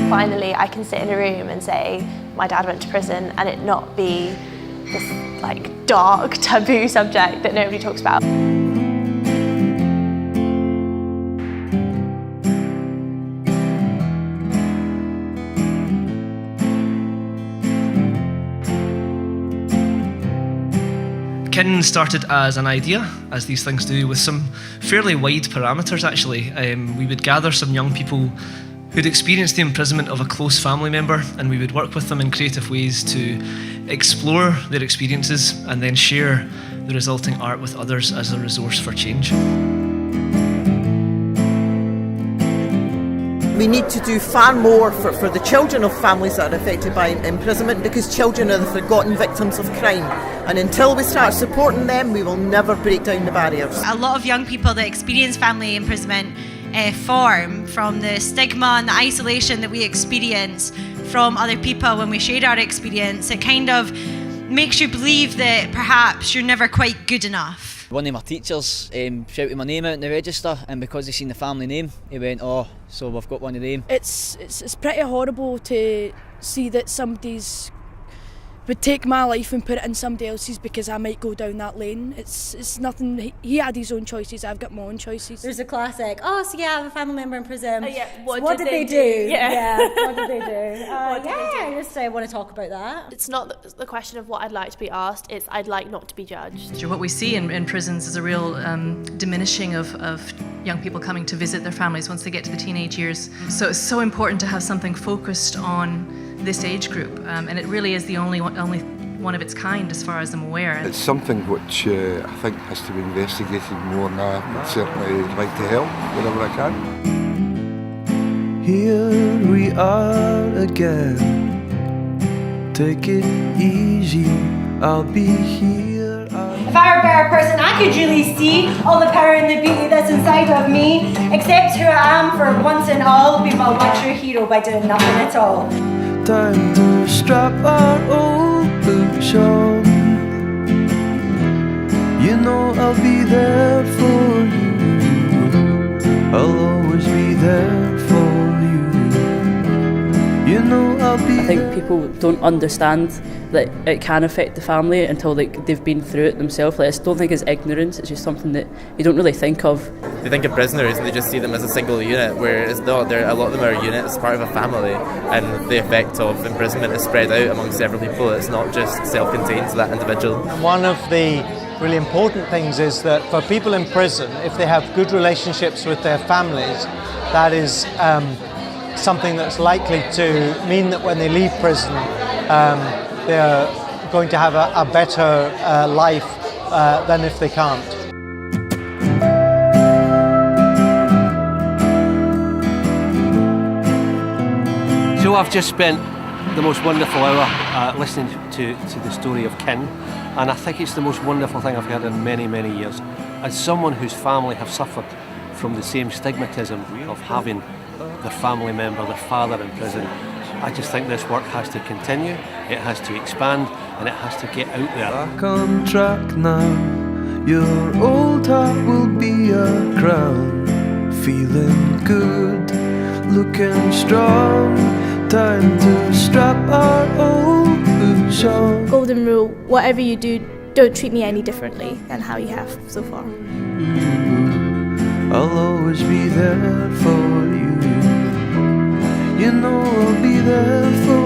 Finally, I can sit in a room and say, my dad went to prison, and it not be this like dark, taboo subject that nobody talks about. Kin started as an idea, as these things do, with some fairly wide parameters actually. We would gather some young people who'd experienced the imprisonment of a close family member, and we would work with them in creative ways to explore their experiences and then share the resulting art with others as a resource for change. We need to do far more for the children of families that are affected by imprisonment, because children are the forgotten victims of crime. And until we start supporting them, we will never break down the barriers. A lot of young people that experience family imprisonment form from the stigma and the isolation that we experience from other people when we share our experience. It kind of makes you believe that perhaps you're never quite good enough. One of my teachers shouted my name out in the register, and because he seen the family name, he went, "Oh, so we've got one of them." It's pretty horrible to see that somebody's would take my life and put it in somebody else's because I might go down that lane. It's nothing. He had his own choices. I've got my own choices. There's a classic. Oh, so yeah, I have a family member in prison. Yeah. What did they do? Yeah. What did they do? Just I want to talk about that. It's not the question of what I'd like to be asked, it's I'd like not to be judged. What we see in prisons is a real diminishing of young people coming to visit their families once they get to the teenage years. So it's so important to have something focused on this age group, and it really is the only one of its kind as far as I'm aware. It's something which I think has to be investigated more, and I would certainly like to help wherever I can. Here we are again. Take it easy, I'll be here. If I were a better person, I could really see all the power and the beauty that's inside of me, accept who I am for once and all, be my one true hero by doing nothing at all. Time to strap our old boots on. You know I'll be there for you. I'll always be there for you. You know I'll be I think people don't understand that it can affect the family until they've been through it themselves. I don't think it's ignorance, it's just something that you don't really think of. They think of prisoners and they just see them as a single unit, whereas no, a lot of them are units, part of a family, and the effect of imprisonment is spread out among several people. It's not just self-contained to that individual. And one of the really important things is that for people in prison, if they have good relationships with their families, that is something that's likely to mean that when they leave prison, they're going to have a better life than if they can't. So I've just spent the most wonderful hour listening to the story of Kin, and I think it's the most wonderful thing I've heard in many, many years. As someone whose family have suffered from the same stigmatism of having their family member, their father in prison, I just think this work has to continue, it has to expand, and it has to get out there. back on track now. Your old heart will be a crown. Feeling good, looking strong. Time to strap our old boots on. Golden rule: whatever you do, don't treat me any differently than how you have so far. I'll always be there for you. You know I'll be there for